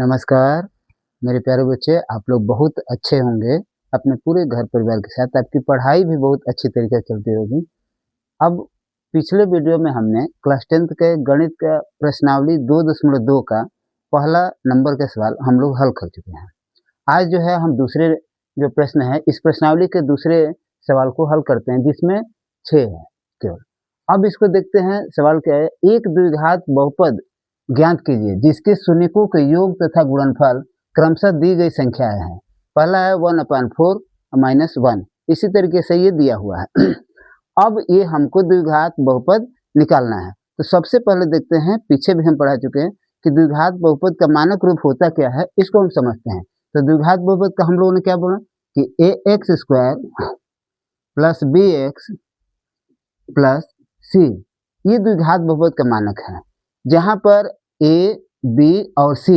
नमस्कार मेरे प्यारे बच्चे, आप लोग बहुत अच्छे होंगे। अपने पूरे घर परिवार के साथ आपकी पढ़ाई भी बहुत अच्छी तरीके से चलती होगी। अब पिछले वीडियो में हमने क्लास 10th के गणित का प्रश्नावली 2.2 का पहला नंबर का सवाल हम लोग हल कर चुके हैं। आज जो है हम दूसरे जो प्रश्न है इस प्रश्नावली के दूसरे सवाल को हल करते हैं, जिसमें 6 है केवल। अब इसको देखते हैं। सवाल क्या है, एक द्विघात बहुपद ज्ञात कीजिए जिसके शून्यकों के योग तथा गुणनफल क्रमशः दी गई संख्याएं हैं। पहला है 1/4 -1। इसी तरीके से ये दिया हुआ है। अब ये हमको द्विघात बहुपद निकालना है। तो सबसे पहले देखते हैं, पीछे भी हम पढ़ा चुके हैं कि द्विघात बहुपद का मानक रूप होता क्या है, इसको हम समझते हैं। तो द्विघात बहुपद का हम लोगों ने क्या बोला कि ax² plus bx plus c, ये द्विघात बहुपद का मानक है, जहां पर a, b और c,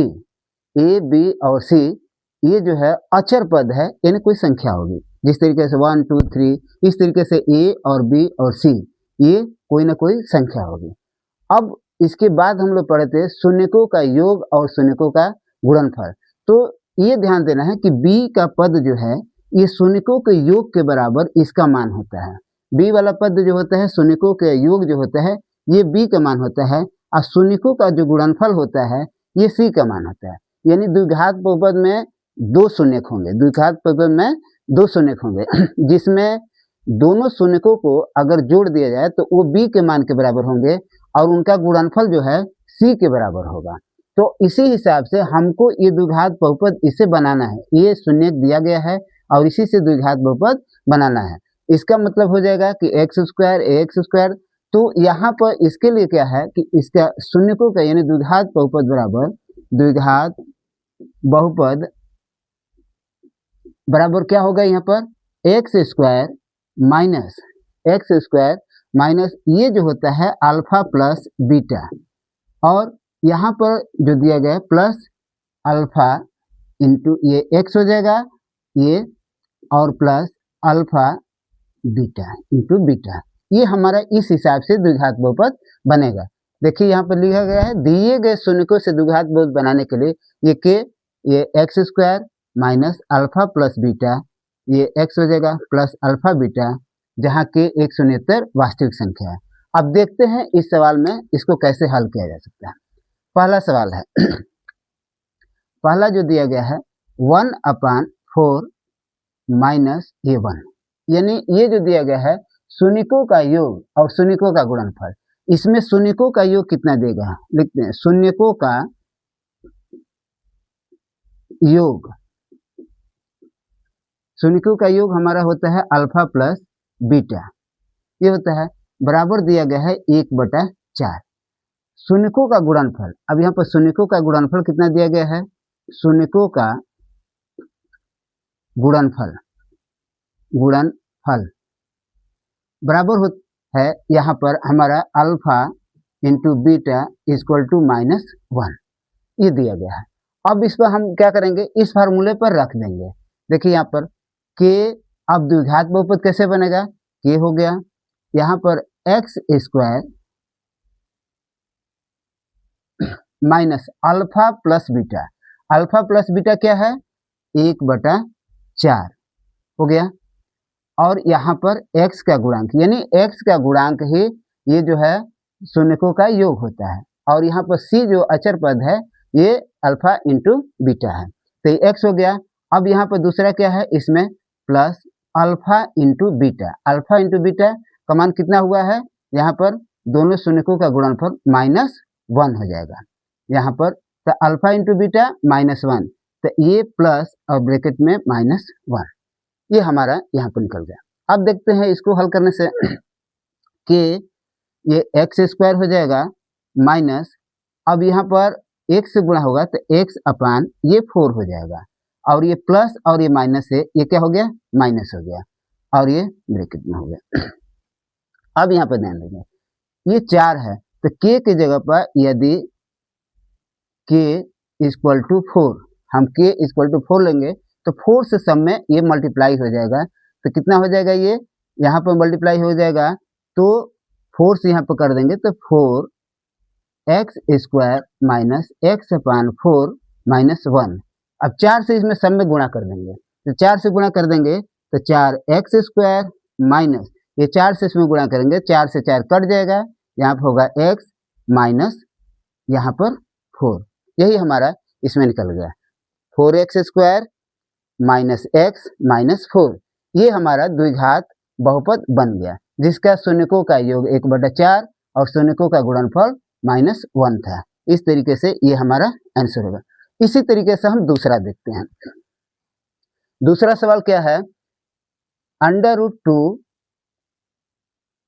a, b और c ये जो है अचर पद है, यानी कोई संख्या होगी। जिस तरीके से 1, 2, 3, इस तरीके से a और b और c ये कोई ना कोई संख्या होगी। अब इसके बाद हम लोग पढ़े थे शून्यकों का योग और शून्यकों का गुणनफल। तो ये ध्यान देना है कि b का पद जो है ये शून्यकों के योग के बराबर इसका मान होता है। b वाला पद जो होता है, शून्यकों के योग जो होता है, ये b का मान होता है, और शून्यकों का जो गुणनफल होता है ये c का मान होता है। यानी द्विघात बहुपद में 2 शून्यक होंगे, द्विघात बहुपद में 2 शून्यक होंगे, जिसमें दोनों शून्यकों को अगर जोड़ दिया जाए तो वो b के मान के बराबर होंगे और उनका गुणनफल जो है c के बराबर होगा। तो इसी हिसाब से हमको ये द्विघात बहुपद इसे बनाना है। ये शून्यक दिया गया है और इसी से द्विघात बहुपद बनाना है। इसका मतलब हो जाएगा कि x²ax²। तो यहाँ पर इसके लिए क्या है कि इसका शून्यकों का यानी द्विघात बहुपद बराबर द्विघात बहुपद बराबर क्या होगा, यहाँ पर x² माइनस ये जो होता है अल्फा प्लस बीटा, और यहाँ पर जो दिया गया है प्लस अल्फा इंटू ये x हो जाएगा ये, और plus alpha beta into beta. ये हमारा इस हिसाब से द्विघात बहुपद बनेगा। देखिए यहाँ पर लिखा गया है, दिए गए शून्यकों से द्विघात बहुपद बनाने के लिए ये x² minus alpha plus beta, ये x हो जाएगा प्लस अल्फा बीटा, जहाँ के एक शून्येतर वास्तविक संख्या है। अब देखते हैं इस सवाल में इसको कैसे हल किया जा सकता है। पहला सवाल है पहला जो दिया गया है 1/4 -a1, यानी ये जो दिया गया है शून्यकों का योग और शून्यकों का गुणनफल। इसमें शून्यकों का योग कितना देगा, लिखते हैं शून्यकों का योग। शून्यकों का योग हमारा होता है अल्फा प्लस बीटा, ये होता है बराबर दिया गया है 1/4। शून्यकों का गुणनफल, अब यहाँ पर शून्यकों का गुणनफल कितना दिया गया है, शून्यकों का गुणनफल बराबर है यहाँ पर हमारा alpha into beta equal to -1, ये दिया गया है। अब इस पर हम क्या करेंगे, इस फार्मूले पर रख देंगे। देखिए यहाँ पर के, अब द्विघात बहुपद कैसे बनेगा, के हो गया यहाँ पर x² minus alpha plus beta. Alpha plus beta क्या है, 1/4 हो गया, और यहाँ पर x का गुणांक, यानी x का गुणांक ही ये जो है शून्यकों का योग होता है, और यहाँ पर c जो अचर पद है ये अल्फा इंटू बीटा है, तो ये x हो गया। अब यहाँ पर दूसरा क्या है, इसमें plus alpha into beta. Alpha into beta का मान कितना हुआ है, यहाँ पर दोनों शून्यकों का गुणनफल -1 हो जाएगा यहाँ पर। तो अल्फा इंटू बीटा -1, तो ये प्लस और ब्रैकेट में -1, ये हमारा यहाँ पर निकल गया। अब देखते हैं इसको हल करने से कि ये x² हो जाएगा माइनस, अब यहाँ पर x से गुणा होगा तो x/ ये 4 हो जाएगा, और ये प्लस और ये माइनस है, ये क्या हो गया, माइनस हो गया, और ये ब्रैकेट में हो गया। अब यहाँ पर ध्यान देंगे ये 4 है, तो k की जगह पर यदि k = 4, हम k = 4 लेंगे तो 4 से सब में ये मल्टीप्लाई हो जाएगा, तो कितना हो जाएगा, ये यहाँ पर मल्टीप्लाई हो जाएगा, तो 4 से यहाँ पर कर देंगे तो 4x² - x/4 -1। अब 4 से इसमें सब में गुणा कर देंगे, तो 4 से गुणा कर देंगे तो 4x² माइनस ये 4 से इसमें गुणा करेंगे, 4 से 4 कट जाएगा, यहाँ पर होगा x माइनस यहाँ पर 4। यही हमारा इसमें निकल गया 4x² माइनस x माइनस 4। ये हमारा द्विघात बहुपद बन गया, जिसका शून्यकों का योग 1/4 और शून्यकों का गुणनफल -1 था। इस तरीके से ये हमारा आंसर होगा। इसी तरीके से हम दूसरा देखते हैं। दूसरा सवाल क्या है, √2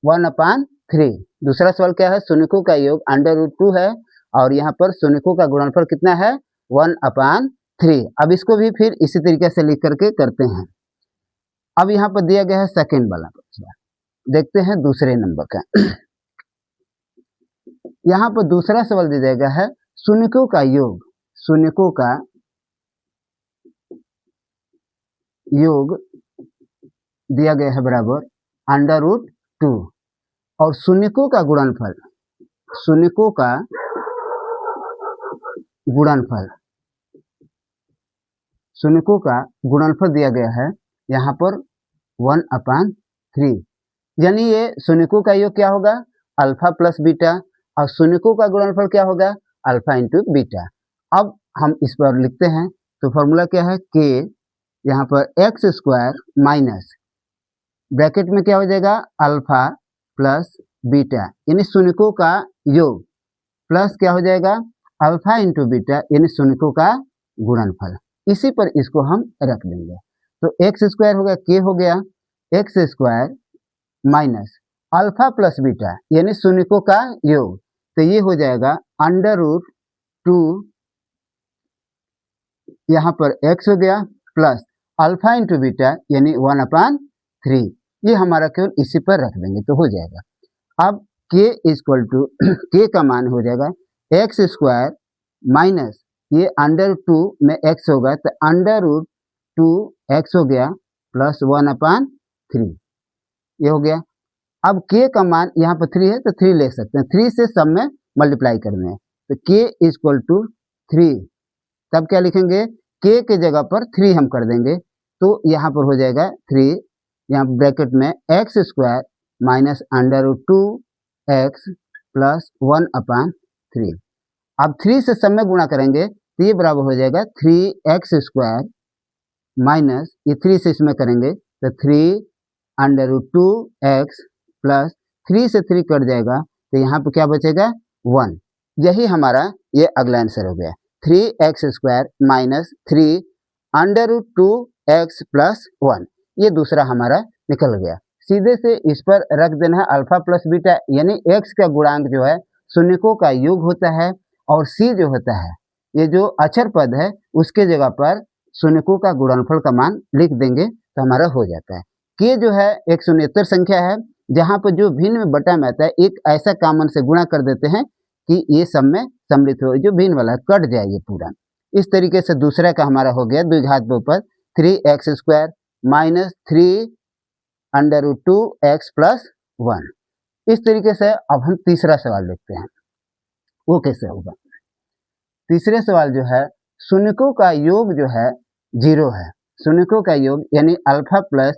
1/3। दूसरा सवाल क्या है, शून्यकों का योग √2 है और यहाँ पर शून्यकों का गुणनफल कितना है 1/3। अब इसको भी फिर इसी तरीके से लिख करके करते हैं। अब यहाँ पर दिया गया है सेकंड वाला प्रश्न, देखते हैं दूसरे नंबर का। यहाँ पर दूसरा सवाल दिया गया है शून्यकों का योग, शून्यकों का योग दिया गया है बराबर √2 और शून्यकों का गुणनफल, शून्यकों का गुणनफल, शून्यकों का गुणनफल दिया गया है यहाँ पर 1/3। यानी ये शून्यकों का योग क्या होगा अल्फा प्लस बीटा और शून्यकों का गुणनफल क्या होगा अल्फा इंटू बीटा। अब हम इस पर लिखते हैं, तो फॉर्मूला क्या है k यहाँ पर x² माइनस ब्रैकेट में क्या हो जाएगा अल्फा प्लस बीटा यानी शून्यकों का योग प्लस क्या हो जाएगा अल्फा इंटू बीटा यानी शून्यकों का गुणनफल। इसी पर इसको हम रख देंगे, तो x² हो गया k हो गया x² minus alpha plus beta यानी शून्यकों का योग, तो ये हो जाएगा √2 यहाँ पर x हो गया प्लस अल्फा इंटू बीटा यानी 1/3। ये हमारा केवल इसी पर रख देंगे तो हो जाएगा। अब k का मान हो जाएगा x² माइनस ये √2 में x होगा तो √2x हो गया प्लस 1/3, ये हो गया। अब k का मान यहाँ पर 3 है तो 3 ले सकते हैं, 3 से सब में मल्टीप्लाई करना है तो k 3। तब क्या लिखेंगे k के जगह पर 3 हम कर देंगे तो यहाँ पर हो जाएगा 3 यहाँ ब्रैकेट में x² माइनस √2x प्लस 1/3। अब 3 से सब में गुणा करेंगे तो ये बराबर हो जाएगा 3x² माइनस ये 3 से इसमें करेंगे तो 3√2x प्लस 3 से 3 कट जाएगा तो यहाँ पर क्या बचेगा 1। यही हमारा ये अगला आंसर हो गया 3x² माइनस 3√2x प्लस 1। ये दूसरा हमारा निकल गया। सीधे से इस पर रख देना है अल्फा प्लस बीटा यानी x का गुणांक जो है शून्यकों का योग होता है और c जो होता है ये जो अक्षर पद है उसके जगह पर शून्यकों का गुणनफल का मान लिख देंगे तो हमारा हो जाता है। k जो है एक शून्येतर संख्या है जहाँ पर जो भिन्न में बटा में आता है एक ऐसा कॉमन से गुणा कर देते हैं कि ये सब में सम्मिलित हो, जो भिन्न वाला कट जाए ये पूरा। इस तरीके से दूसरा का हमारा हो गया द्विघात बहुपद 3x² माइनस 3√2x प्लस 1। इस तरीके से अब हम तीसरा सवाल देखते हैं वो कैसे होगा। तीसरे सवाल जो है शून्यकों का योग जो है 0 है, शून्यकों का योग यानी अल्फा प्लस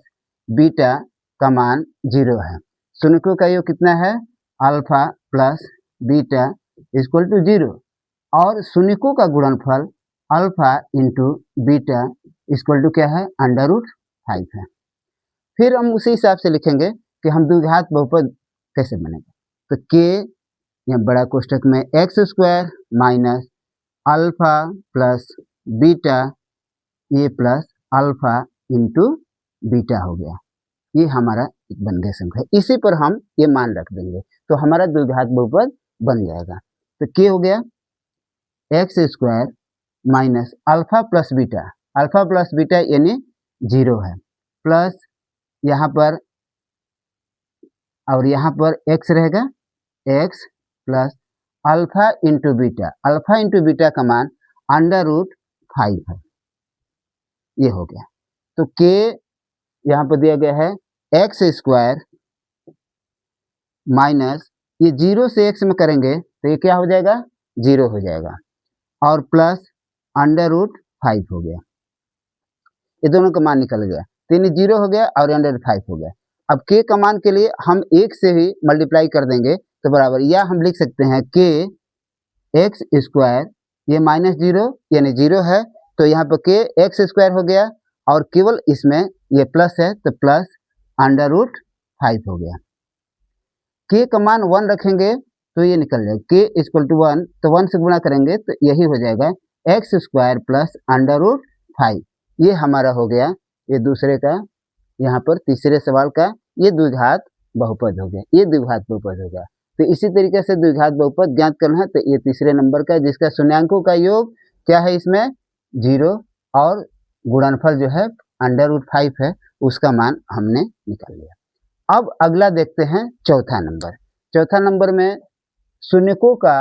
बीटा का मान 0 है। शून्यकों का योग कितना है alpha plus beta equal to 0 और शून्यकों का गुणनफल alpha into beta equal to क्या है √5 है। फिर हम उसी हिसाब से लिखेंगे कि हम द्विघात बहुपद कैसे बनेगा, तो k यहाँ बड़ा कोष्ठक में x² minus alpha plus beta ये प्लस अल्फा इंटू बीटा हो गया। ये हमारा एक बन गया संख्या, इसी पर हम ये मान रख देंगे तो हमारा द्विघात बहुपद बन जाएगा। तो k हो गया x² minus alpha plus beta यानी 0 है प्लस यहाँ पर और यहाँ पर x रहेगा x plus alpha into beta का मान √5 है। ये हो गया। तो k यहाँ पर दिया गया है x² माइनस ये 0 से x में करेंगे तो ये क्या हो जाएगा 0 हो जाएगा और प्लस √5 हो गया। ये दोनों का मान निकल गया, तो यानी 0 हो गया और √5 हो गया। अब के का मान के लिए हम 1 से ही मल्टीप्लाई कर देंगे तो बराबर, या हम लिख सकते हैं के एक्स स्क्वायर, ये -0 यानी 0 है, तो यहाँ पर के एक्स स्क्वायर हो गया और केवल इसमें ये प्लस है तो प्लस √5 हो गया। के का मान 1 रखेंगे तो ये निकल जाएगा के इक्वल टू 1, तो 1 से गुणा करेंगे तो यही हो जाएगा एक्स स्क्वायर प्लस √5। ये हमारा हो गया ये दूसरे का, यहाँ पर तीसरे सवाल का ये द्विघात बहुपद हो गया, ये द्विघात बहुपद हो गया। तो इसी तरीके से द्विघात बहुपद ज्ञात करना है, तो ये तीसरे नंबर का जिसका शून्यांकों का योग क्या है, इसमें 0 और गुणनफल जो है √5 है, उसका मान हमने निकाल लिया। अब अगला देखते हैं चौथा नंबर। चौथा नंबर में शून्यकों का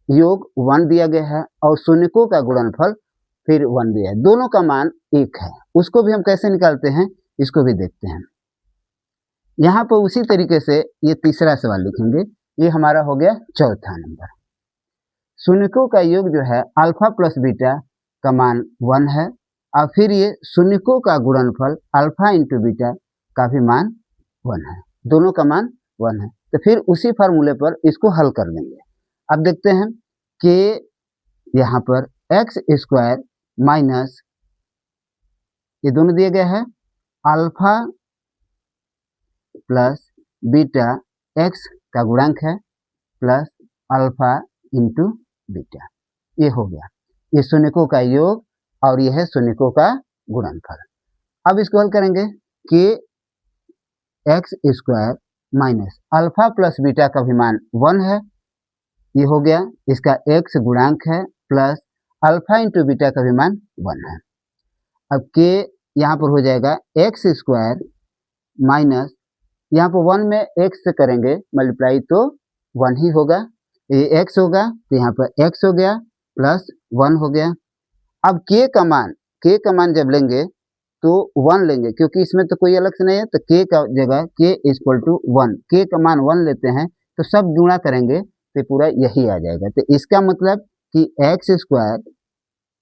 योग 1 दिया गया है और शून्यकों का गुणनफल फिर 1 दिया है, दोनों का मान 1 है। उसको भी हम कैसे निकालते हैं इसको भी देखते हैं। यहाँ पर उसी तरीके से ये तीसरा सवाल लिखेंगे, ये हमारा हो गया चौथा नंबर। शून्यकों का योग जो है अल्फा प्लस बीटा का मान 1 है और फिर ये शून्यकों का गुणनफल अल्फा इंटू बीटा का भी मान 1 है, दोनों का मान 1 है। तो फिर उसी फार्मूले पर इसको हल कर देंगे। अब देखते हैं कि यहाँ पर एक्स स्क्वायर माइनस ये दोनों दिए गए हैं अल्फा प्लस बीटा एक्स का गुणांक है प्लस अल्फा इंटू बीटा, ये हो गया ये शून्यकों का योग और ये है शून्यकों का गुणनफल। अब इसको हल करेंगे कि x square minus alpha plus beta का भी मान 1 है, ये हो गया इसका एक्स गुणांक है प्लस अल्फा इंटू बीटा का भी मान 1 है। अब के यहाँ पर हो जाएगा एक्स स्क्वायर माइनस, यहाँ पर 1 में x से करेंगे मल्टीप्लाई तो 1 ही होगा, ये x होगा तो यहाँ पर x हो गया प्लस 1 हो गया। अब k का मान जब लेंगे तो 1 लेंगे, क्योंकि इसमें तो कोई अलग से नहीं है, तो k का जगह k इक्वल टू 1, k का मान 1 लेते हैं तो सब गुणा करेंगे तो पूरा यही आ जाएगा। तो इसका मतलब कि x square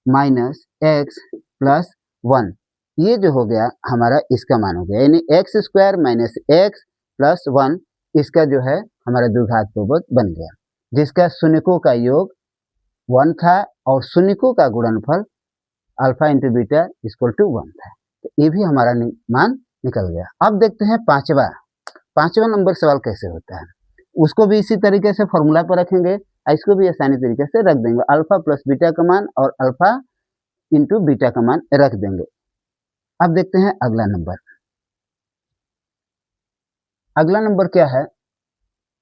minus x plus 1, ये जो हो गया हमारा इसका मान हो गया, यानी x square minus x plus 1 इसका जो है हमारा द्विघात बहुपद बन गया, जिसका शून्यकों का योग 1 था और शून्यकों का गुणनफल alpha into beta equal to 1 था। तो ये भी हमारा मान निकल गया। अब देखते हैं पांचवा नंबर सवाल कैसे होता है, उसको भी इसी तरीके से फॉर्मूला पर रखेंगे, इसको भी आसानी तरीके से रख देंगे, अल्फा प्लस बीटा का मान और अल्फा इंटू बीटा का मान रख देंगे। अब देखते हैं अगला नंबर। अगला नंबर क्या है,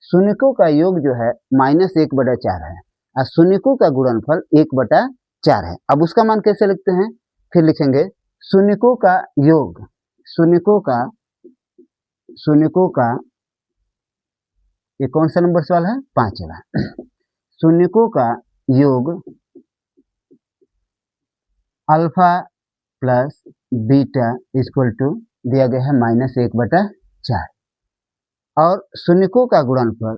शून्यकों का योग जो है -1/4 है और शून्यकों का गुणनफल 1/4 है। अब उसका मान कैसे लिखते हैं, फिर लिखेंगे शून्यकों का योग, शून्यकों का ये कौन सा नंबर सवाल है, 5वां। शून्यकों का योग alpha plus beta equal to दिया गया है -1/4 और शून्यकों का गुणनफल,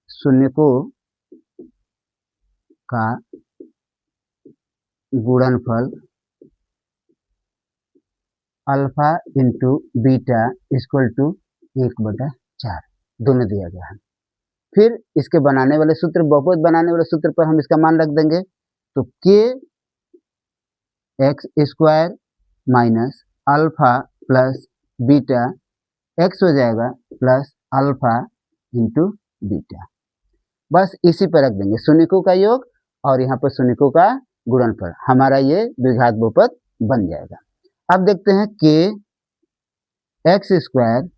शून्यकों का गुणनफल alpha into beta equal to 1/4 दोनों दिया गया है। फिर इसके बनाने वाले सूत्र, बहुपद बनाने वाले सूत्र पर हम इसका मान रख देंगे, तो के x square minus alpha plus beta x हो जाएगा प्लस अल्फा इंटू बीटा, बस इसी पर रख देंगे शून्यकों का योग और यहाँ पर शून्यकों का गुणनफल, हमारा ये द्विघात बहुपद बन जाएगा। अब देखते हैं के x square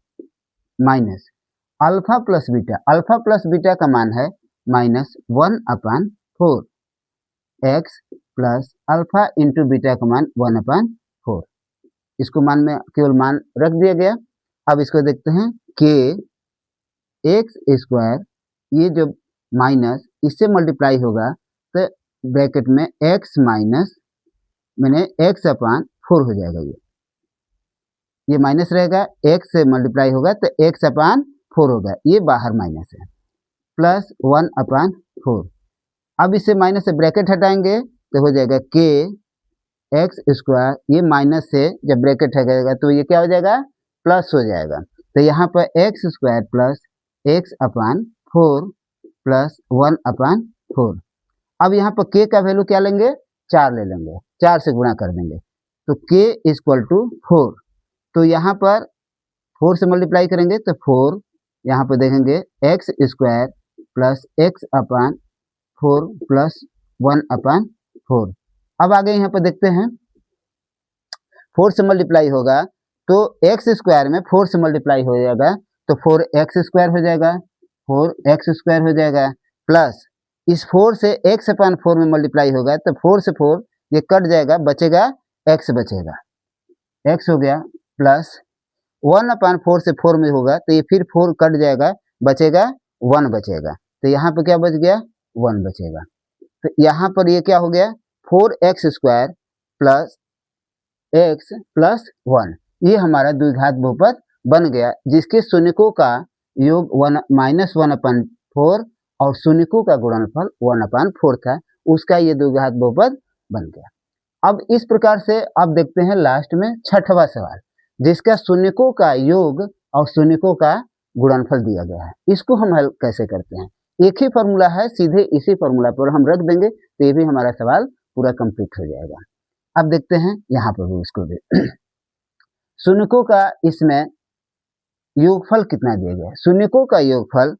minus alpha plus beta का मान है -1/4, x plus alpha into beta का मान 1/4, इसको मान में केवल मान रख दिया गया। अब इसको देखते हैं के एक्स स्क्वायर, ये जो माइनस इससे मल्टीप्लाई होगा तो ब्रैकेट में एक्स माइनस मैंने x/4 हो जाएगा, ये माइनस रहेगा, x से मल्टीप्लाई होगा तो x/4 होगा, ये बाहर माइनस है, प्लस 1/4। अब इसे माइनस से ब्रैकेट हटाएंगे तो हो जाएगा के एक्स स्क्वायर, ये माइनस से जब ब्रैकेट हटेगा तो ये क्या हो जाएगा, प्लस हो जाएगा। तो यहाँ पर एक्स स्क्वायर प्लस एक्स अपान 4 प्लस 1 अपान 4। अब यहाँ पर के का वैल्यू क्या लेंगे, 4 ले लेंगे, 4 से गुणा कर देंगे तो के इक्वल टू 4। तो यहाँ पर 4 से मल्टीप्लाई करेंगे तो 4, यहाँ पर देखेंगे एक्स स्क्वायर प्लस एक्स अपान 4 प्लस 1 अपान 4। अब आगे यहाँ पर देखते हैं 4 से मल्टीप्लाई होगा तो एक्स स्क्वायर में 4 से मल्टीप्लाई हो जाएगा तो 4x स्क्वायर हो जाएगा, 4x स्क्वायर हो जाएगा, प्लस इस 4 से x अपान 4 में मल्टीप्लाई होगा तो 4 से 4 ये कट जाएगा, बचेगा x बचेगा, x हो गया, प्लस 1 अपान 4 से 4 में होगा तो ये फिर 4 कट जाएगा, बचेगा 1 बचेगा। तो यहाँ पर क्या बच गया, 1 बचेगा। तो यहाँ पर ये क्या हो गया, 4x square plus x plus 1, ये हमारा द्विघात बहुपद बन गया, जिसके शून्यकों का योग -1 अपान 4 और शून्यकों का गुणनफल 1 अपान 4 था, उसका ये द्विघात बहुपद बन गया। अब इस प्रकार से अब देखते हैं लास्ट में छठवां सवाल, जिसका शून्यकों का योग और शून्यकों का गुणनफल दिया गया है। इसको हम हल कैसे करते हैं, एक ही फॉर्मूला है, सीधे इसी फॉर्मूला पर हम रख देंगे तो ये भी हमारा सवाल पूरा कंप्लीट हो जाएगा। अब देखते हैं यहाँ पर भी इसको भी शून्यकों का इसमें योगफल कितना दिया गया है। शून्यकों का योगफल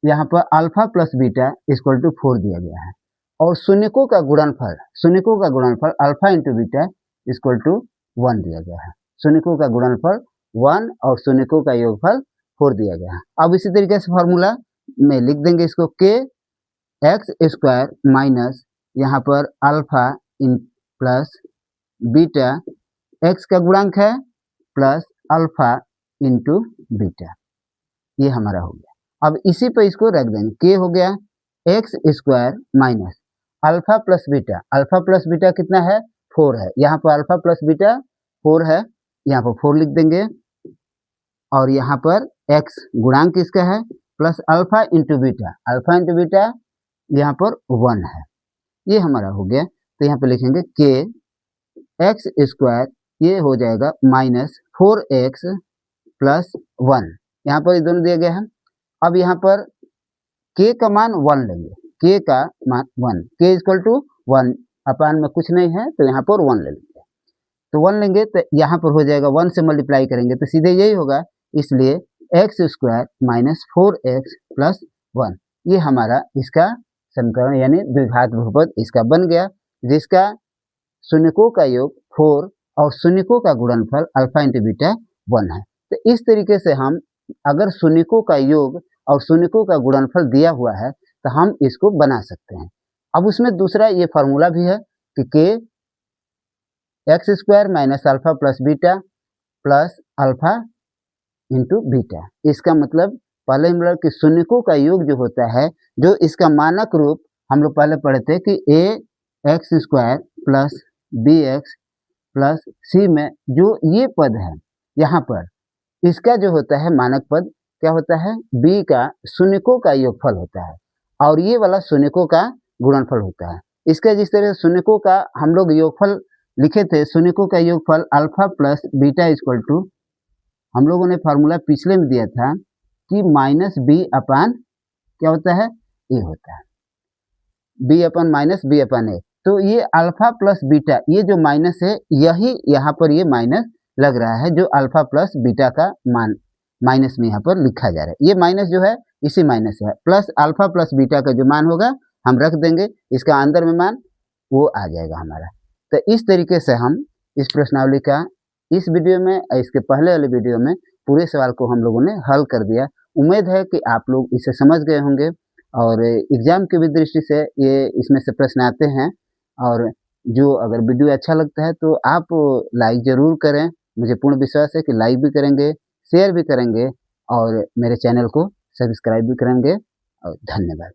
यहाँ पर alpha plus beta equal to 4 दिया गया है, और शून्यकों का गुणनफल alpha into beta equal to 1 दिया गया है। शून्यकों का गुणनफल 1 और शून्यकों का योगफल 4 दिया गया है। अब इसी तरीके से फॉर्मूला में लिख देंगे इसको, के एक्स स्क्वायर माइनस यहाँ पर alpha in plus beta, x का गुणांक है प्लस अल्फा इंटू बीटा, ये हमारा हो गया। अब इसी पे इसको रख देंगे, के हो गया x square minus alpha plus beta कितना है, 4 है, यहाँ पर अल्फा प्लस बीटा 4 है, यहाँ पर 4 लिख देंगे, और यहाँ पर एक्स गुणांक इसका है प्लस अल्फा इंटू बीटा यहाँ पर 1 है, ये हमारा हो गया। तो यहाँ पे लिखेंगे के एक्स स्क्वायर, ये हो जाएगा माइनस 4x प्लस 1, यहाँ पर ये दोनों दिए गए हैं। अब यहाँ पर k का मान 1 लेंगे, k का मान 1, k इक्वल टू 1, अपान में कुछ नहीं है तो यहाँ पर 1 ले लेंगे, तो 1 लेंगे तो यहाँ पर हो जाएगा 1 से मल्टीप्लाई करेंगे तो सीधे यही होगा, इसलिए x square minus 4x plus 1, ये हमारा इसका समीकरण यानी द्विघात बहुपद इसका बन गया, जिसका शून्यकों का योग 4 और शून्यकों का गुणनफल अल्फा इंटू बीटा 1 है। तो इस तरीके से हम अगर शून्यकों का योग और शून्यकों का गुणनफल दिया हुआ है तो हम इसको बना सकते हैं। अब उसमें दूसरा ये फार्मूला भी है कि के x square minus alpha plus beta plus alpha into beta, इसका मतलब पहले हम लोग कि शून्यकों का योग जो होता है, जो इसका मानक रूप हम लोग पहले पढ़े थे कि a x square plus b x plus c में जो ये पद है, यहाँ पर इसका जो होता है मानक पद क्या होता है, b का शून्यकों का योगफल होता है, और ये वाला शून्यकों का गुणनफल होता है। इसका जिस तरह से शून्यकों का हम लोग योगफल लिखे थे, शून्यकों का योगफल alpha plus beta equal to, हम लोगों ने फार्मूला पिछले में दिया था कि माइनस बी अपान क्या होता है, ए होता है, बी अपन माइनस बी अपन ए। तो ये अल्फा प्लस बीटा, ये जो माइनस है यही यहाँ पर ये माइनस लग रहा है, जो अल्फा प्लस बीटा का मान माइनस में यहाँ पर लिखा जा रहा है, ये माइनस जो है इसी माइनस से है, प्लस अल्फा प्लस बीटा का जो मान होगा हम रख देंगे, इसका अंदर में मान वो आ जाएगा हमारा। तो इस तरीके से हम इस प्रश्नावली का इस वीडियो में, इसके पहले वाले वीडियो में पूरे सवाल को हम लोगों ने हल कर दिया। उम्मीद है कि आप लोग इसे समझ गए होंगे, और एग्जाम की भी दृष्टि से ये इसमें से प्रश्न आते हैं, और जो अगर वीडियो अच्छा लगता है तो आप लाइक ज़रूर करें, मुझे पूर्ण विश्वास है कि लाइक भी करेंगे, शेयर भी करेंगे, और मेरे चैनल को सब्सक्राइब भी करेंगे, और धन्यवाद।